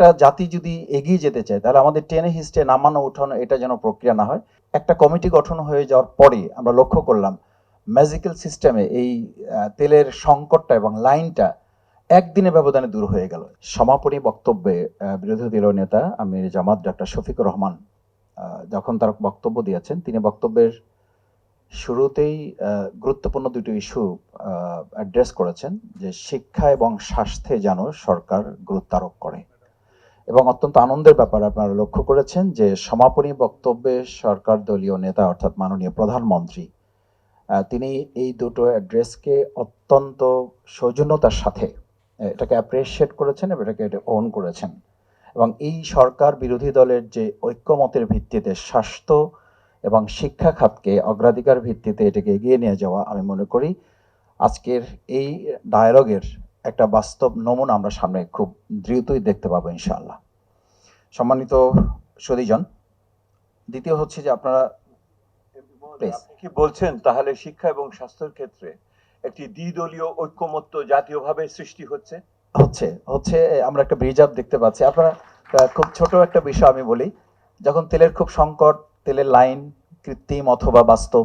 একটা জাতি যদি এগিয়ে যেতে চায় তাহলে আমাদের টেনে হিস্টে নামানো উঠানো এটা যেন প্রক্রিয়া না হয়। একটা কমিটি গঠন হয়ে যাওয়ার পরে আমরা লক্ষ্য করলাম ম্যাজিক্যাল সিস্টেমে এই তেলের সংকটটা এবং লাইনটা একদিনের ব্যবধানে দূর হয়ে গেল। সমাপনী বক্তব্যে বিরোধী দলীয় নেতা আমির জামাত ডক্টর শফিকুর রহমান যখন তার বক্তব্য দিয়েছেন, তিনি বক্তব্যের শুরুতেই গুরুত্বপূর্ণ দুটো ইস্যু অ্যাড্রেস করেছেন, যে শিক্ষা এবং স্বাস্থ্যে যেন সরকার গুরুত্ব আরোপ করে। এবং অত্যন্ত আনন্দের ব্যাপার আপনারা লক্ষ্য করেছেন যে সমাপনী বক্তব্যে সরকার দলীয় নেতা অর্থাৎ মাননীয় প্রধানমন্ত্রী তিনি এই দুটো অ্যাড্রেসকে অত্যন্ত সৌজন্যতার সাথে এটাকে অ্যাপ্রিসিয়েট করেছেন এবং এটাকে ওন করেছেন। এবং এই সরকার বিরোধী দলের যে ঐক্যমতের ভিত্তিতে স্বাস্থ্য এবং শিক্ষা খাতকে অগ্রাধিকার ভিত্তিতে এটাকে এগিয়ে নিয়ে যাওয়া, আমি মনে করি আজকের এই ডায়ালগের একটা বাস্তব নমুনা আমরা সামনে খুব দ্রুতই দেখতে পাবো ইনশাআল্লাহ। সম্মানিত সুধীজন, দ্বিতীয় হচ্ছে যে আপনারা আপনি কি বলছেন তাহলে শিক্ষা এবং স্বাস্থ্যের ক্ষেত্রে একটি দ্বিদলীয় ঐক্যমত্য জাতীয়ভাবে সৃষ্টি হচ্ছে? হচ্ছে আমরা একটা ব্রিজ আপ দেখতে পাচ্ছি। আপনারা খুব ছোট একটা বিষয় আমি বলি, যখন তেলের খুব সংকট, তেলের লাইন কৃত্রিম অথবা বাস্তব,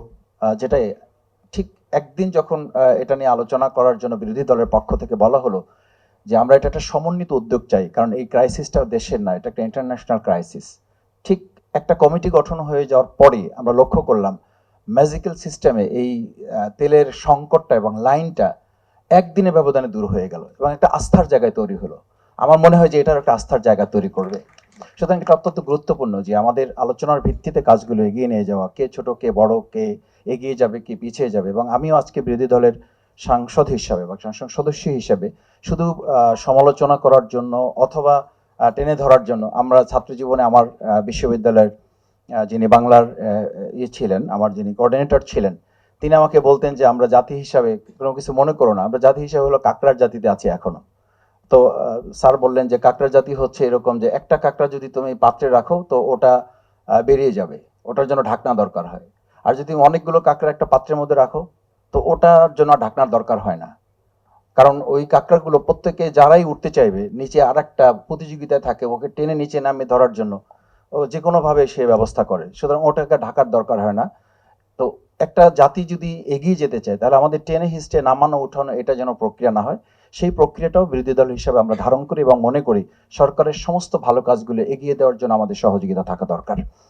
যেটাই ঠিক একদিন যখন এটা নিয়ে আলোচনা করার জন্য বিরোধী দলের পক্ষ থেকে বলা হলো যে আমরা এটা একটা সমন্বিত উদ্যোগ চাই, কারণ এই ক্রাইসিসটা দেশের না, এটা একটা ইন্টারন্যাশনাল ক্রাইসিস। ঠিক একটা কমিটি গঠন হয়ে যাওয়ার পরে আমরা লক্ষ্য করলাম ম্যাজিক্যাল সিস্টেমে এই তেলের সংকটটা এবং লাইনটা একদিনের ব্যবধানে দূর হয়ে গেল এবং একটা আস্থার জায়গায় তৈরি হলো। আমার মনে হয় যে এটার একটা আস্থার জায়গা তৈরি করবে। সুতরাং এটা অত্যন্ত গুরুত্বপূর্ণ যে আমাদের আলোচনার ভিত্তিতে কাজগুলো এগিয়ে নিয়ে যাওয়া, কে ছোট কে বড়, কে এগিয়ে যাবে কে পিছিয়ে যাবে। এবং আমিও আজকে বিরোধী দলের সাংসদ হিসাবে বা সংসদ সদস্য হিসাবে শুধু সমালোচনা করার জন্য অথবা টেনে ধরার জন্য, আমরা ছাত্র জীবনে আমার বিশ্ববিদ্যালয়ের যিনি বাংলার ছিলেন, আমার যিনি কোঅর্ডিনেটর ছিলেন, তিনি আমাকে বলতেন যে আমরা জাতি হিসাবে কোনো কিছু মনে করো না, আমরা জাতি হিসাবে হলো কাকড়ার জাতিতে আছি এখনো। তো স্যার বললেন যে কাকড়ার জাতি হচ্ছে এরকম যে একটা কাকড়া যদি তুমি পাত্রে রাখো তো ওটা বেরিয়ে যাবে, ওটার জন্য ঢাকনা দরকার হয়। আর যদি অনেকগুলো কাকড়া একটা পাত্রের মধ্যে রাখো তো ওটার জন্য ঢাকনার দরকার হয় না, কারণ ওই কাকড়াগুলো প্রত্যেকে যারাই উঠতে চাইবে নিচে আর একটা প্রতিযোগিতায় থাকে, ওকে টেনে নিচে নামিয়ে ধরার জন্য ও যে কোনোভাবে সে ব্যবস্থা করে, সুতরাং ওটাকে ঢাকার দরকার হয় না। তো একটা জাতি যদি এগিয়ে যেতে চায় তাহলে আমাদের টেনে হিস্টে নামানো উঠানো এটা যেন প্রক্রিয়া না হয়, সেই প্রক্রিয়াটাও বিরোধী দল হিসাবে আমরা ধারণ করি এবং মনে করি সরকারের সমস্ত ভালো কাজগুলো এগিয়ে দেওয়ার জন্য আমাদের সহযোগিতা থাকা দরকার।